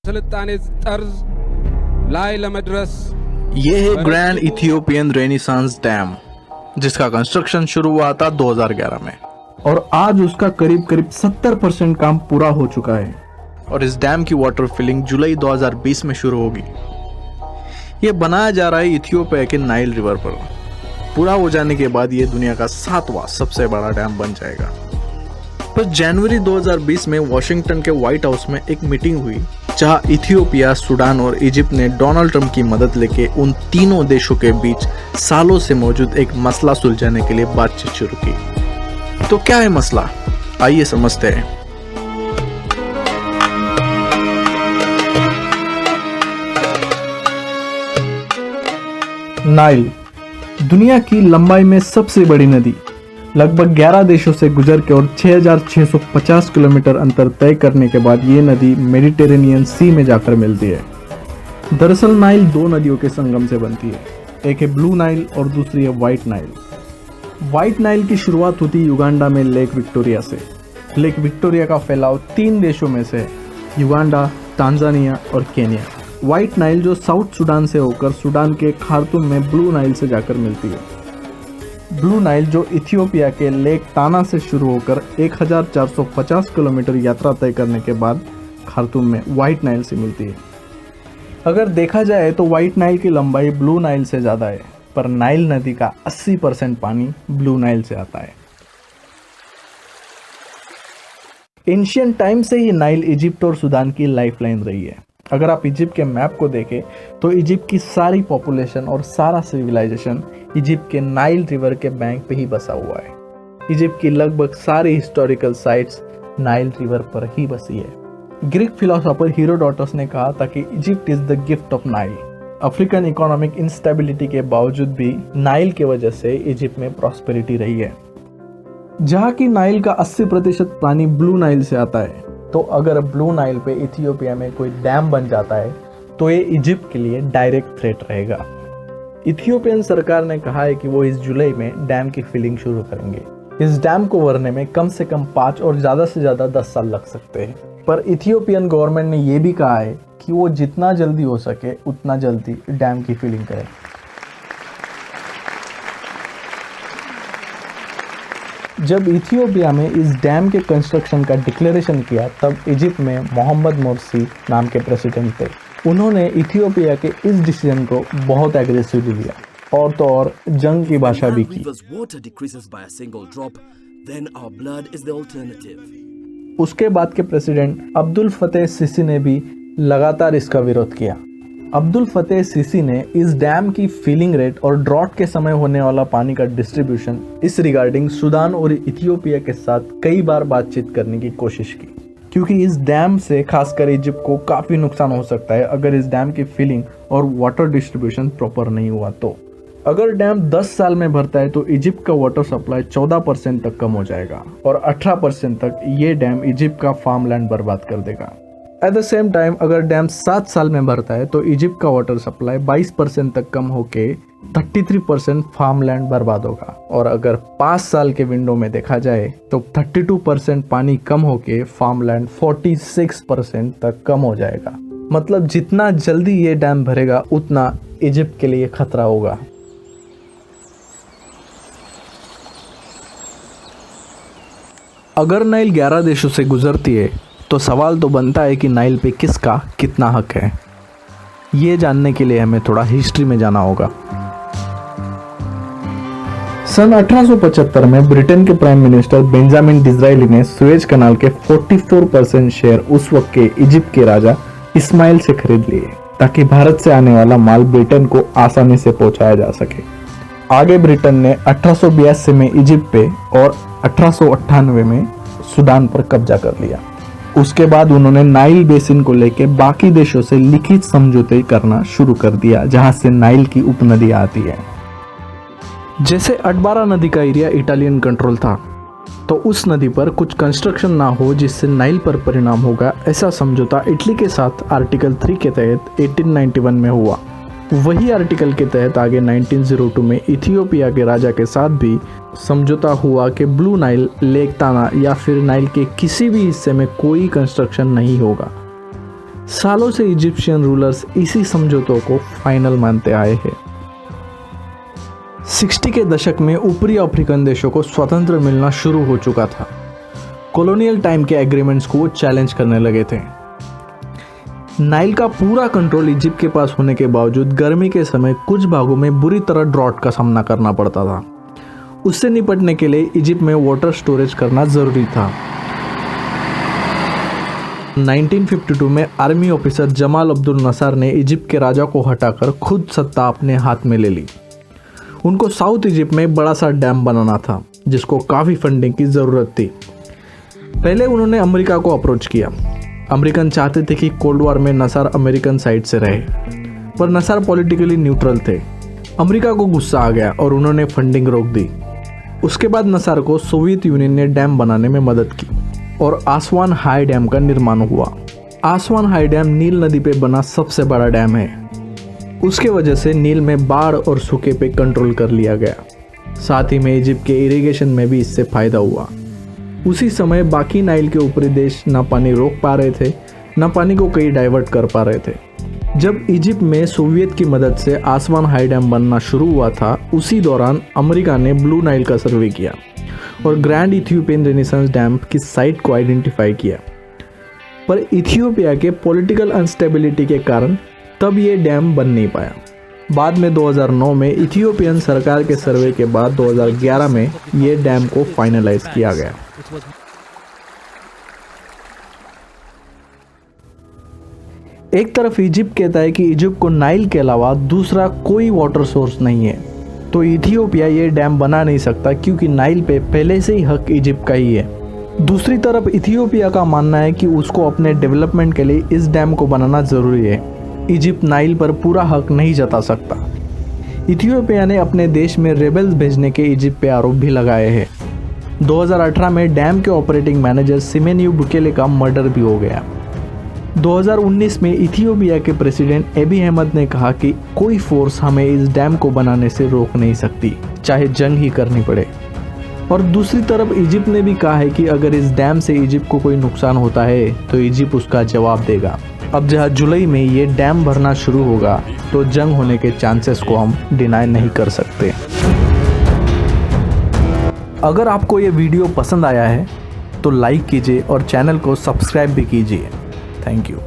ስልጣኔ ጠርዝ ላይ ለመድረስ ये है grand Ethiopian renaissance dam, जिसका कंस्ट्रक्शन शुरू हुआ था 2011 में और आज उसका करीब करीब 70% काम पूरा हो चुका है। और इस डैम की वाटर फिलिंग जुलाई 2020 में शुरू होगी। ये बनाया जा रहा है इथियोपिया के नाइल रिवर पर। पूरा हो जाने के बाद ये दुनिया का 7वां सबसे बड़ा डैम बन जाएगा। पर जनवरी 2020 में वॉशिंगटन के व्हाइट हाउस में एक मीटिंग हुई, जहां इथियोपिया, सूडान और इजिप्ट ने डोनाल्ड ट्रंप की मदद लेके उन तीनों देशों के बीच सालों से मौजूद एक मसला सुलझाने के लिए बातचीत शुरू की। तो क्या है मसला, आइए समझते हैं। नाइल दुनिया की लंबाई में सबसे बड़ी नदी, लगभग 11 देशों से गुजर के और 6,650 किलोमीटर अंतर तय करने के बाद ये नदी मेडिटेरेनियन सी में जाकर मिलती है। दरअसल नाइल दो नदियों के संगम से बनती है, एक है ब्लू नाइल और दूसरी है व्हाइट नाइल। व्हाइट नाइल की शुरुआत होती युगांडा में लेक विक्टोरिया से। लेक विक्टोरिया का फैलाव 3 देशों में से है, युगांडा, तांजानिया और केन्या। व्हाइट नाइल जो साउथ सूडान से होकर सूडान के खार्तूम में ब्लू नाइल से जाकर मिलती है। ब्लू नाइल जो इथियोपिया के लेक ताना से शुरू होकर 1450 किलोमीटर यात्रा तय करने के बाद खार्तूम में व्हाइट नाइल से मिलती है। अगर देखा जाए तो व्हाइट नाइल की लंबाई ब्लू नाइल से ज़्यादा है, पर नाइल नदी का 80% पानी ब्लू नाइल से आता है। एंशियंट टाइम से ही नाइल इजिप्ट और सूडान की लाइफलाइन रही है। अगर आप इजिप्ट के मैप को देखें तो इजिप्ट की सारी पॉपुलेशन और सारा सिविलाइजेशन इजिप्ट के नाइल रिवर के बैंक पे ही बसा हुआ है। इजिप्ट की लगभग सारी हिस्टोरिकल साइट्स नाइल रिवर पर ही बसी है। ग्रीक फिलोसोफर हेरोडोटस ने कहा था कि Egypt is the gift of Nile. African economic instability के बावजूद भी नाइल की वजह से इजिप्ट में प्रॉस्पेरिटी रही है। जहाँ की नाइल का 80% पानी ब्लू नाइल से आता है, तो अगर ब्लू नाइल पे इथियोपिया में कोई डैम बन जाता है तो ये इजिप्ट के लिए डायरेक्ट थ्रेट रहेगा। इथियोपियन सरकार ने कहा है कि वो इस जुलाई में डैम की फिलिंग शुरू करेंगे। इस डैम को भरने में कम से कम 5 और ज़्यादा से ज़्यादा 10 साल लग सकते हैं। पर इथियोपियन गवर्नमेंट ने ये भी कहा है कि वो जितना जल्दी हो सके उतना जल्दी डैम की फिलिंग करें। जब इथियोपिया में इस डैम के कंस्ट्रक्शन का डिक्लेरेशन किया, तब इजिप्ट में मोहम्मद मोर्सी नाम के प्रेसिडेंट थे। उन्होंने इथियोपिया के इस डिसीजन को बहुत एग्रेसिवली लिया और तो और जंग की भाषा भी की। उसके बाद के प्रेसिडेंट अब्दुल फतेह सीसी ने भी लगातार इसका विरोध किया। अब्दुल फतेह सीसी ने इस डैम की फिलिंग रेट और ड्रॉट के समय होने वाला पानी का डिस्ट्रीब्यूशन इस रिगार्डिंग सूडान और इथियोपिया के साथ कई बार बातचीत करने की कोशिश की, क्योंकि इस डैम से खासकर इजिप्ट को काफ़ी नुकसान हो सकता है अगर इस डैम की फिलिंग और वाटर डिस्ट्रीब्यूशन प्रॉपर नहीं हुआ तो। अगर डैम 10 साल में भरता है तो इजिप्ट का वाटर सप्लाई 14% तक कम हो जाएगा और 18% तक ये डैम इजिप्ट का फार्मलैंड बर्बाद कर देगा। एट द सेम टाइम अगर डैम 7 साल में भरता है तो इजिप्ट का वाटर सप्लाई 22% तक कम होके 33% फार्मलैंड बर्बाद होगा। और अगर 5 साल के विंडो में देखा जाए तो 32% पानी कम होके फार्मलैंड 46% तक कम हो जाएगा। मतलब जितना जल्दी ये डैम भरेगा उतना इजिप्ट के लिए खतरा होगा। अगर नाइल 11 देशों से गुजरती है तो सवाल तो बनता है कि नाइल पे किसका कितना हक है। ये जानने के लिए हमें थोड़ा हिस्ट्री में जाना होगा। सन 1875 में ब्रिटेन के प्राइम मिनिस्टर बेंजामिन डिज़राइली ने सुएज कनाल के 44% शेयर उस वक्त के इजिप्ट के राजा इस्माइल से खरीद लिए, ताकि भारत से आने वाला माल ब्रिटेन को आसानी से पहुंचाया जा सके। आगे ब्रिटेन ने 1882 में इजिप्ट पे और 1898 में सूडान पर कब्जा कर लिया। उसके बाद उन्होंने नाइल बेसिन को लेकर बाकी देशों से लिखित समझौते करना शुरू कर दिया, जहां से नाइल की उपनदी आती है। जैसे अडबारा नदी का एरिया इटालियन कंट्रोल था, तो उस नदी पर कुछ कंस्ट्रक्शन ना हो जिससे नाइल पर परिणाम होगा, ऐसा समझौता इटली के साथ आर्टिकल 3 के तहत 1891 में हुआ। वही आर्टिकल के तहत आगे 1902 में इथियोपिया के राजा के साथ भी समझौता हुआ कि ब्लू नाइल, लेक ताना या फिर नाइल के किसी भी हिस्से में कोई कंस्ट्रक्शन नहीं होगा। सालों से इजिप्शियन रूलर्स इसी समझौतों को फाइनल मानते आए हैं। 60 के दशक में ऊपरी अफ्रीकन देशों को स्वतंत्र मिलना शुरू हो चुका था। कॉलोनियल टाइम के एग्रीमेंट्स को वो चैलेंज करने लगे थे। नाइल का पूरा कंट्रोल इजिप्ट के पास होने के बावजूद गर्मी के समय कुछ भागों में बुरी तरह ड्रॉट का सामना करना पड़ता था। उससे निपटने के लिए इजिप्ट में वाटर स्टोरेज करना जरूरी था। 1952 में आर्मी ऑफिसर जमाल अब्दुल नसार ने इजिप्ट के राजा को हटाकर खुद सत्ता अपने हाथ में ले ली। उनको साउथ इजिप्ट में बड़ा सा डैम बनाना था जिसको काफ़ी फंडिंग की ज़रूरत थी। पहले उन्होंने अमेरिका को अप्रोच किया। अमेरिकन चाहते थे कि कोल्ड वॉर में नसार अमेरिकन साइड से रहे, पर नसार पॉलिटिकली न्यूट्रल थे। अमेरिका को गुस्सा आ गया और उन्होंने फंडिंग रोक दी। उसके बाद नसार को सोवियत यूनियन ने डैम बनाने में मदद की और आसवान हाई डैम का निर्माण हुआ। आसवान हाई डैम नील नदी पे बना सबसे बड़ा डैम है। उसके वजह से नील में बाढ़ और सूखे पे कंट्रोल कर लिया गया। साथ ही में इजिप्ट के इरिगेशन में भी इससे फायदा हुआ। उसी समय बाकी नाइल के ऊपरी देश ना पानी रोक पा रहे थे, ना पानी को कहीं डाइवर्ट कर पा रहे थे। जब इजिप्ट में सोवियत की मदद से आसवान हाई डैम बनना शुरू हुआ था, उसी दौरान अमेरिका ने ब्लू नाइल का सर्वे किया और ग्रैंड इथियोपियन रेनेसांस डैम की साइट को आइडेंटिफाई किया। पर इथियोपिया के पॉलिटिकल अनस्टेबिलिटी के कारण तब ये डैम बन नहीं पाया। बाद में 2009 में इथियोपियन सरकार के सर्वे के बाद 2011 में ये डैम को फाइनलाइज किया गया। एक तरफ इजिप्ट कहता है कि इजिप्ट को नाइल के अलावा दूसरा कोई वाटर सोर्स नहीं है, तो इथियोपिया ये डैम बना नहीं सकता क्योंकि नाइल पे पहले से ही हक इजिप्ट का ही है। दूसरी तरफ इथियोपिया का मानना है कि उसको अपने डेवलपमेंट के लिए इस डैम को बनाना ज़रूरी है। इजिप्ट नाइल पर पूरा हक नहीं जता सकता। इथियोपिया ने अपने देश में रेबल्स भेजने के इजिप्ट पे आरोप भी लगाए हैं। 2018 में डैम के ऑपरेटिंग मैनेजर सिमेनियू बुकेले का मर्डर भी हो गया। 2019 में इथियोपिया के प्रेसिडेंट एबी अहमद ने कहा कि कोई फोर्स हमें इस डैम को बनाने से रोक नहीं सकती, चाहे जंग ही करनी पड़े। और दूसरी तरफ इजिप्ट ने भी कहा है कि अगर इस डैम से इजिप्ट को कोई नुकसान होता है तो इजिप्ट उसका जवाब देगा। अब जहाँ जुलाई में ये डैम भरना शुरू होगा तो जंग होने के चांसेस को हम डिनाई नहीं कर सकते। अगर आपको ये वीडियो पसंद आया है तो लाइक कीजिए और चैनल को सब्सक्राइब भी कीजिए। Thank you.